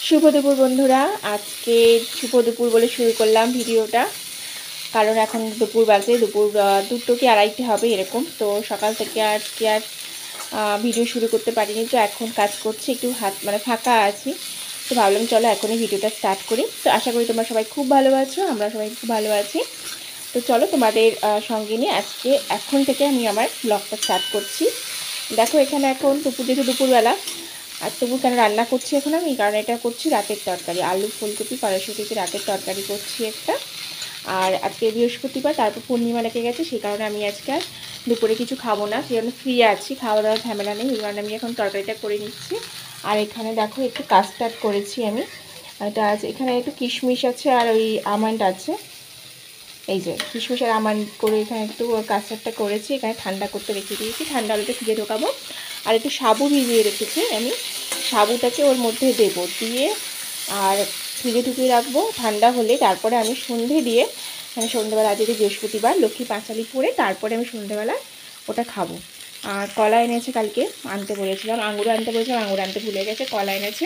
শুভ দুপুর বন্ধুরা। আজকে শুভ দুপুর বলে শুরু করলাম ভিডিওটা, কারণ এখন দুপুর বাজে, দুপুর 2টো কি 2:30 হবে এরকম। তো সকাল থেকে আজকে আর ভিডিও শুরু করতে পারিনি, তো এখন কাজ করছি, একটু ফাঁকা আছি। তো ভাবলাম চলো এখনই ভিডিওটা স্টার্ট করি। তো আশা করি তোমরা সবাই খুব ভালো আছো, আমরা সবাই খুব ভালো আছি। তো চলো তোমাদের সঙ্গে নিয়ে আজকে এখন থেকে আমি আমার ব্লগটা স্টার্ট করছি। দেখো এখানে এখন দুপুরবেলা, আর তবু কেন রান্না করছি এখন আমি, কারণ এটা করছি রাতের তরকারি, আলু ফুলকপি কড়াইশুঁটিতে রাতের তরকারি করছি একটা। আর আজকে বৃহস্পতিবার, তারপর পূর্ণিমা লেগে গেছে, সেই কারণে আমি আজকে আর দুপুরে কিছু খাবো না, সেই জন্য ফ্রি আছি, খাওয়া দাওয়ার ঝামেলা নেই, সেই কারণে আমি এখন তরকারিটা করে নিচ্ছি। আর এখানে দেখো একটু কাস্টার্ড করেছি আমি, এটা আছে এখানে একটু কিশমিশ আছে আর ওই আমন্ড আছে, এই যে কিশমিশ আর আমন্ড করে এখানে একটু কাস্টার্ডটা করেছি, এখানে ঠান্ডা করতে রেখে দিয়েছি, ঠান্ডা হলে ফ্রিজে ঢোকাবো। আর একটু সাবু ভিজিয়ে রেখেছি আমি, সাবুটাকে ওর মধ্যে দেবো, দিয়ে আর ফ্রিজে ঢুকিয়ে রাখবো, ঠান্ডা হলে তারপরে আমি সন্ধে দিয়ে, মানে সন্ধ্যেবেলা আজকে বৃহস্পতিবার লক্ষ্মী পাঁচালি পরে তারপরে আমি সন্ধ্যেবেলা ওটা খাবো। আর কলা এনেছে, কালকে আনতে বলেছিলাম, আঙুর আনতে বলেছিলাম, আঙুর আনতে ভুলে গেছে, কলা এনেছে,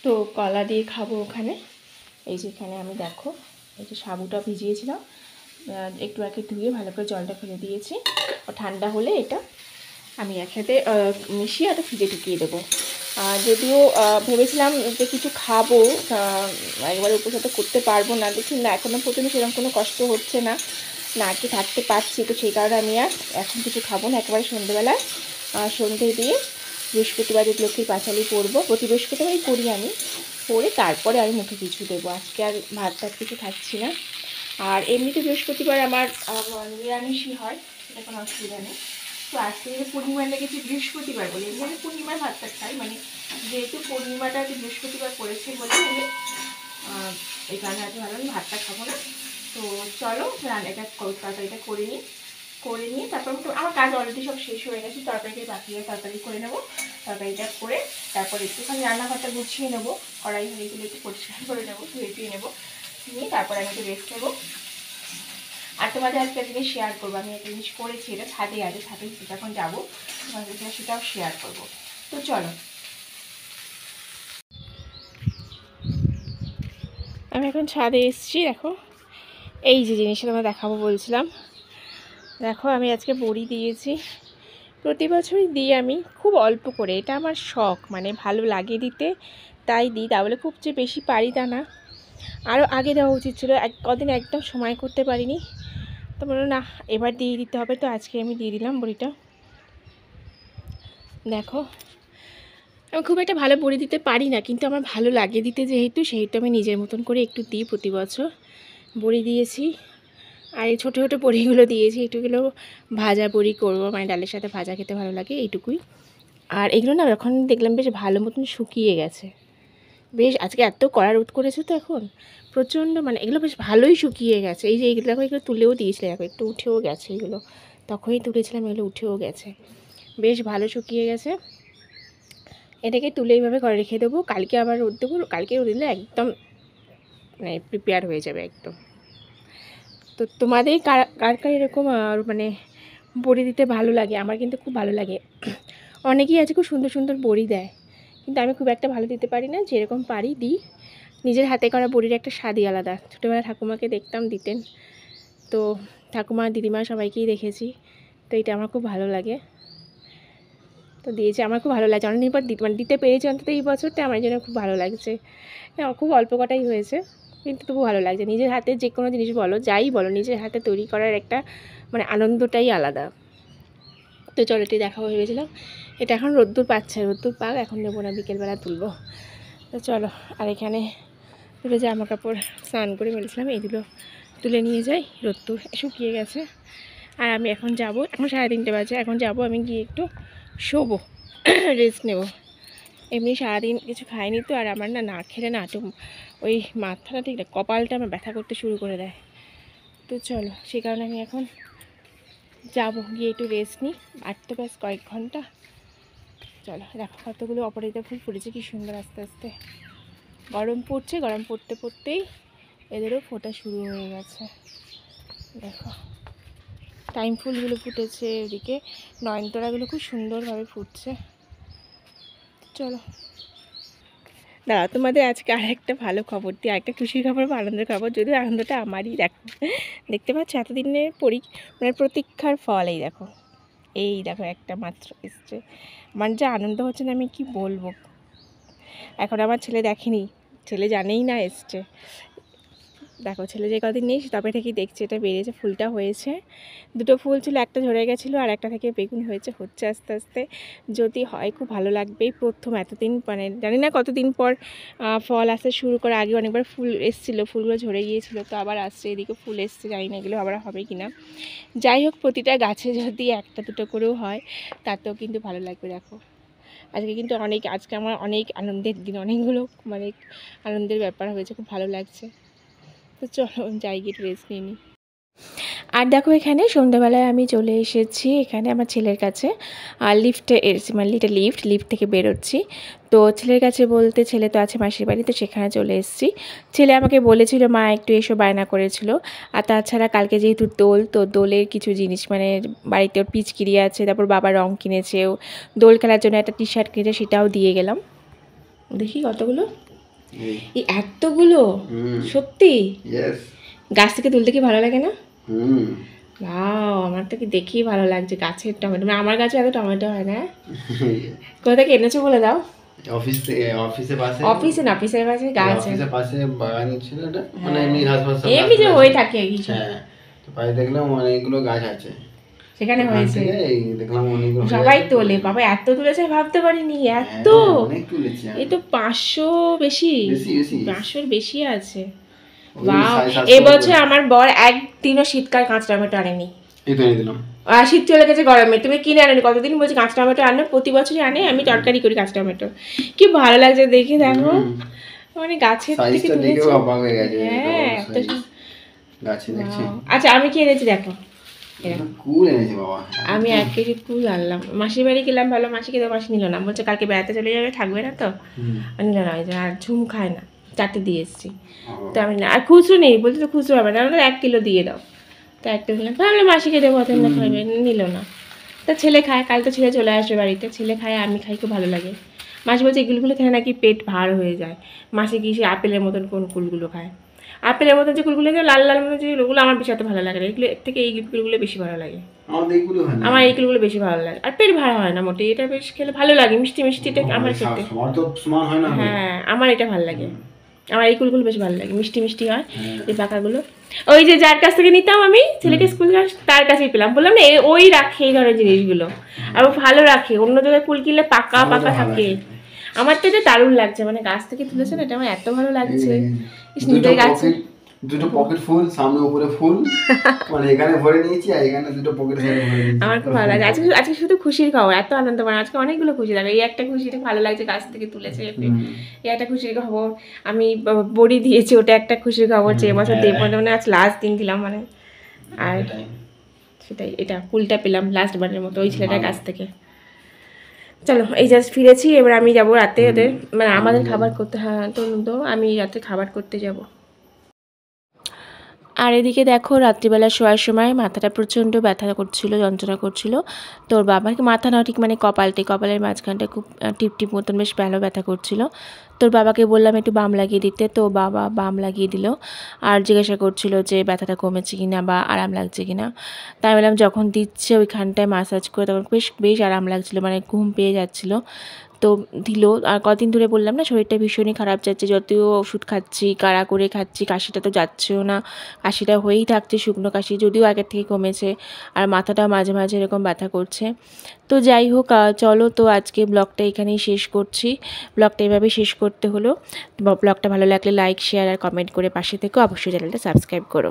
তো কলা দিয়ে খাবো ওখানে। এই যে এখানে আমি দেখো এই যে সাবুটা ভিজিয়েছিলাম, একটু আগে ধুয়ে ভালো করে জলটা ফেলে দিয়েছি, ঠান্ডা হলে এটা আমি একসাথে মিশিয়ে একটা ফ্রিজে ঢুকিয়ে দেবো। যদিও ভেবেছিলাম যে কিছু খাবো, একবারে উপসাতে করতে পারবো না, দেখি না এখনও পর্যন্ত সেরকম কোনো কষ্ট হচ্ছে না, না কি থাকতে পারছি, তো সেই কারণে আমি আর এখন কিছু খাবো না, একেবারে সন্ধ্যেবেলায় সন্ধ্যে দিয়ে বৃহস্পতিবার লক্ষ্মীর পাঁচালি পরবো, প্রতি বৃহস্পতিবারই করি আমি, পরে তারপরে আমি মুখে কিছু দেবো, আজকে আর ভাত টাত কিছু খাচ্ছি না। আর এমনিতে বৃহস্পতিবার আমার নিরামিষই হয়, সেটা কোনো অসুবিধা নেই। তো আজকে পূর্ণিমার লেগেছে বৃহস্পতিবার বলে আমি পূর্ণিমার ভাতটা খাই, মানে যেহেতু পূর্ণিমাটা বৃহস্পতিবার পড়েছে বলে আমি এই কারণে আজকে ভালো আমি ভাতটা খাবো না। তো চলো রান্নাটা তরকারিটা করে নিয়ে তারপর আমার কাজ অলরেডি সব শেষ হয়ে গেছে, তরকারিটা বাকি তরকারি করে নেবো, তরকারিটা করে তারপর একটুখানি রান্নাঘরটা গুছিয়ে নেবো, কড়াই হাঁড়িগুলো একটু পরিষ্কার করে নেবো, ধুয়ে নেবো, নিয়ে তারপরে আমি একটু রেস্ট নেবো। আর তোমাদের আজকে জিনিস শেয়ার করবো, আমি একটা জিনিস করেছি, এটা ছাদে আছে, ছাদে যখন যাবো তোমাদের সেটাও শেয়ার করবো। তো চলো আমি এখন ছাদে এসেছি, দেখো এই যে জিনিসটা তোমার দেখাবো বলছিলাম, দেখো আমি আজকে বড়ি দিয়েছি, প্রতি বছরই দিই আমি, খুব অল্প করে, এটা আমার শখ, মানে ভালো লাগে দিতে তাই দিই, তাহলে খুব যে বেশি পারি তা না, আরও আগে দেওয়া উচিত ছিল, কদিন একদম সময় করতে পারিনি, তো বললো না এবার দিয়ে দিতে হবে, তো আজকে আমি দিয়ে দিলাম বড়িটা। দেখো আমি খুব একটা ভালো বড়ি দিতে পারি না, কিন্তু আমার ভালো লাগে দিতে, যেহেতু আমি নিজের মতন করে একটু দিই, প্রতি বছর বড়ি দিয়েছি। আর এই ছোটো ছোটো বড়িগুলো দিয়েছি, একটুগুলো ভাজা বড়ি করবো, মানে ডালের সাথে ভাজা খেতে ভালো লাগে, এইটুকুই। আর এগুলো না এখন দেখলাম বেশ ভালো মতন শুকিয়ে গেছে, বেশ আজকে এত কড়া রোদ করেছে তো এখন প্রচণ্ড, মানে এগুলো বেশ ভালোই শুকিয়ে গেছে, এই যে এইগুলো দেখো, এগুলো তুলেও দিয়েছিলাম, এখন একটু উঠেও গেছে, এগুলো তখনই তুলেছিলাম, এগুলো উঠেও গেছে, বেশ ভালো শুকিয়ে গেছে। এটাকে তুলে এইভাবে ঘরে রেখে দেবো, কালকে আবার রোদ দেবো, কালকে রোদ দিলে একদম মানে প্রিপেয়ার হয়ে যাবে একদম। তো তোমাদের কার কার এরকম মানে বড়ি দিতে ভালো লাগে? আমার কিন্তু খুব ভালো লাগে, অনেকেই আছে খুব সুন্দর সুন্দর বড়ি দেয়, কিন্তু আমি খুব একটা ভালো দিতে পারি না, যেরকম পারি দিই। নিজের হাতে করা বড়ির একটা স্বাদই আলাদা, ছোটোবেলা ঠাকুমাকে দেখতাম দিতেন, তো ঠাকুমা দিদিমা সবাইকেই দেখেছি, তো এটা আমার খুব ভালো লাগে, তো দিয়েছে, আমার খুব ভালো লাগছে, অনেকদিন পর মানে দিতে পেরেছি, অন্তত এই বছরটা আমার জন্য খুব ভালো লাগছে। হ্যাঁ খুব অল্প কটাই হয়েছে, কিন্তু তবু ভালো লাগছে, নিজের হাতে যে কোনো জিনিস বলো, যাই বলো, নিজের হাতে তৈরি করার একটা মানে আনন্দটাই আলাদা। তো চলো এটি দেখা ভেবেছিলাম, এটা এখন রোদ্দুর পাচ্ছে, রোদ্দুর পাক, এখন নেবো না, বিকেলবেলা তুলবো। তো চলো, আর এখানে তুলে জামা কাপড় স্নান করে মেলেছিলাম, এইগুলো তুলে নিয়ে যাই, রোদ্দুর শুকিয়ে গেছে। আর আমি এখন যাব, এখন 3:30 বাজে, এখন যাব আমি গিয়ে একটু শোবো, রেস্ট নেব, এমনি সারাদিন কিছু খাইনি তো, আর আমার না খেলে না একটু ওই মাথাটা ঠিক না, কপালটা আমার ব্যথা করতে শুরু করে দেয়। তো চলো সেই কারণে আমি এখন যাবো, গিয়ে একটু রেস্ট নিই, আর তো ব্যাস কয়েক ঘন্টা। চলো দেখো কতগুলো অপরাজিতা ফুল ফুটেছে, কি সুন্দর, আস্তে আস্তে গরম পড়ছে, গরম পড়তে পড়তেই এদেরও ফোটা শুরু হয়ে গেছে। দেখো টাইম ফুলগুলো ফুটেছে, ওদিকে নয়নতারাগুলো খুব সুন্দরভাবে ফুটছে। চলো দাঁড়া, তোমাদের আজকে আরেকটা ভালো খবর দিই, আরেকটা খুশির খবর বা আনন্দের খবর, যদিও আনন্দটা আমারই। দেখো, দেখতে পাচ্ছ এতদিনের মানে প্রতীক্ষার ফল। এই দেখো একটা মাত্র এসছে। আমার যা আনন্দ হচ্ছে না আমি কি বলবো। এখন আমার ছেলে দেখেনি, ছেলে জানেই না এসছে। দেখো, ছেলে যে কদিন নেই তবে থেকেই দেখছে এটা বেরিয়েছে, ফুলটা হয়েছে। দুটো ফুল ছিল, একটা ঝরে গেছিলো আর একটা থেকে বেগুন হচ্ছে আস্তে আস্তে। যদি হয় খুব ভালো লাগবে। প্রথম এতদিন মানে জানি না কতদিন পর ফল আসতে শুরু করে। আগে অনেকবার ফুল এসেছিলো, ফুলগুলো ঝরে গিয়েছিলো, তো আবার আসছে, এদিকে ফুল এসছে, জানি না এগুলো আবার হবে কি না। যাই হোক, প্রতিটা গাছে যদি একটা দুটো করেও হয় তাতেও কিন্তু ভালো লাগবে। দেখো, আজকে কিন্তু আজকে আমার অনেক আনন্দের দিন, অনেকগুলো মানে আনন্দের ব্যাপার হয়েছে, খুব ভালো লাগছে। তো চলো যাই, গিয়ে ড্রেস নিয়ে নিই। আর দেখো, এখানে সন্ধ্যাবেলায় আমি চলে এসেছি এখানে আমার ছেলের কাছে। আর লিফটে এসেছি, মানে লিফট থেকে বেরোচ্ছি। তো ছেলের কাছে বলতে, ছেলে তো আছে মাসির বাড়ি, তো সেখানে চলে এসেছি। ছেলে আমাকে বলেছিল মা একটু এসো, বায়না করেছিল। আর তাছাড়া কালকে যেহেতু দোল, তো দোলের কিছু জিনিস মানে বাড়িতে ওর পিচকিরি আছে, তারপর বাবা রং কিনেছেও, দোল খেলার জন্য একটা টি শার্ট কিনেছে, সেটাও দিয়ে গেলাম। দেখি কতগুলো, এই এতগুলো, সত্যি গাছ থেকে তুলতে কি ভালো লাগে না? আমার তো কি দেখেই ভালো লাগছে, গাছের টমেটো, মানে আমার গাছে এত টমেটো হয় না। কোথা থেকে এনেছো বলে দাও। অফিসের পাশে গাছ, বাগান ছিল এটা, মানে এমনি যে হয়ে থাকে কিছু। হ্যাঁ, তো পাশে দেখলাম অনেকগুলো গাছ আছে, সেখানে হয়েছে। দেখলাম অনেকগুলো সবাই তোলে, বাবা এত তুলেছে ভাবতে পারিনি, এত। অনেক তুলেছে, এই তো 500 বেশি, 500-র বেশি আছে। এবছর আমার বর একদিনও শীতকাল কাঁচা টমেটো আনেনি। শীত চলে গেছে গরমে, তুমি কিনে আনেনি, কতদিন বলছি কাঁচা টমেটো আনো, প্রতি বছরই আনে, আমি তরকারি করি কাঁচা টমেটো। কি ভালো লাগছে দেখে, দেখো মানে গাছের থেকে তুলেছে। হ্যাঁ, আচ্ছা আমি কি এনেছি দেখো, আমি 1 কেজি কুল আনলাম, মাসির বাড়ি গেলাম, ভালো মাসিকে তো মাসি নিল না, বলছে কালকে বেড়াতে চলে যাবে, থাকবে না, তো নিল না। আর ঝুম খায় না, 4টে দিয়ে এসেছি। তো আমি না, আর খুচরো নেই, বলছে তো খুচরো হবে না, 1 কিলো দিয়ে দাও। তো 1 কিলো নিলাম, তাহলে মাসিকে দেবো, অত না খাবে, নিল না। তা ছেলে খায়, কাল তো ছেলে চলে আসবে বাড়িতে, ছেলে খায়, আমি খাই, খুব ভালো লাগে। মাসি বলছে এগুলো খেলে নাকি পেট ভার হয়ে যায়। মাসি কি সে আপেলের মতন কোন কুলগুলো খায়, আপেলের মতন যে কুলগুলো লাল লাল মতন যে ওগুলো আমার বেশি অত ভালো লাগে না, এগুলো এর থেকে এই কুলগুলো বেশি ভালো লাগে। আমার এই কুলগুলো বেশি ভালো লাগে, আর পেট ভাড়া হয় না মোটে, এটা বেশ খেলে ভালো লাগে, মিষ্টি মিষ্টিটা আমার খেতে। হ্যাঁ, আমার এটা ভালো লাগে, আমার এই কুলগুলো বেশ ভালো লাগে, মিষ্টি মিষ্টি হয় এই পাকাগুলো। ওই যে যার কাছ থেকে নিতাম আমি ছেলেকে স্কুল, তার কাছেই পেলাম, বললাম না ওই রাখে এই ধরনের জিনিসগুলো, আর ভালো রাখে। অন্য জায়গায় কুল কিনলে পাকা পাকা থাকে, আমার তো এটা দারুণ লাগছে, মানে গাছ থেকে তুলেছে না, এটা আমার এত ভালো লাগছে। নিজের গাছে দুটো পকেট ফুল, সামনে উপরে ফুল, মানে এখানে ভরে নিয়েছি আর এখানে দুটো পকেট ভরে নিয়েছি। আমার খুব ভালো লাগে আজকে শুধু খুশির খবর, এত আনন্দ পায় আজকে, অনেকগুলো খুশি লাগে। এই একটা খুশিটা ভালো লাগছে, গাছ থেকে তুলেছে, এই একটা খুশির খবর। আমি বড়ি দিয়েছি, ওটা একটা খুশির খবর, যে এবছর দেব মানে আজ লাস্ট দিন দিলাম মানে। আর সেটাই, এটা ফুলটা পেলাম লাস্ট বারের মতো ওই ছেলেটার কাছ থেকে। চলো, এই জাস্ট ফিরেছি, এবার আমি যাবো রাতে ওদের, মানে আমাদের খাবার করতে। হ্যাঁ, তো আমি রাতে খাবার করতে যাব। আর এদিকে দেখো, রাত্রিবেলা শোয়ার সময় মাথাটা প্রচণ্ড ব্যথা করছিল, যন্ত্রণা করছিল। তোর বাবাকে মাথা না, ঠিক মানে কপালের মাঝখানটা খুব টিপ মতন বেশ ভালো ব্যথা করছিল। তোর বাবাকে বললাম একটু বাম লাগিয়ে দিতে, তো বাবা বাম লাগিয়ে দিল। আর জিজ্ঞাসা করছিল যে ব্যথাটা কমেছে কিনা বা আরাম লাগছে কিনা। তাই বললাম যখন দিচ্ছে ওইখানটায় মাসাজ করে, তখন বেশ আরাম লাগছিলো, মানে ঘুম পেয়ে যাচ্ছিলো। তো দিল। আর কদিন ধরে বললাম না, শরীরটা ভীষণই খারাপ যাচ্ছে, যতই ওষুধ খাচ্ছি, কাড়া করে খাচ্ছি, কাশিটা তো যাচ্ছেও না, কাশিটা হয়েই থাকছে, শুকনো কাশি, যদিও আগের থেকে কমেছে, আর মাথাটাও মাঝে মাঝে এরকম ব্যথা করছে। তো যাই হোক, চলো, তো আজকে ব্লগটা এখানেই শেষ করছি। ব্লগটা এভাবেই শেষ করতে হলো। ব্লগটা ভালো লাগলে লাইক, শেয়ার আর কমেন্ট করে পাশে থেকো, অবশ্যই চ্যানেলটা সাবস্ক্রাইব করো।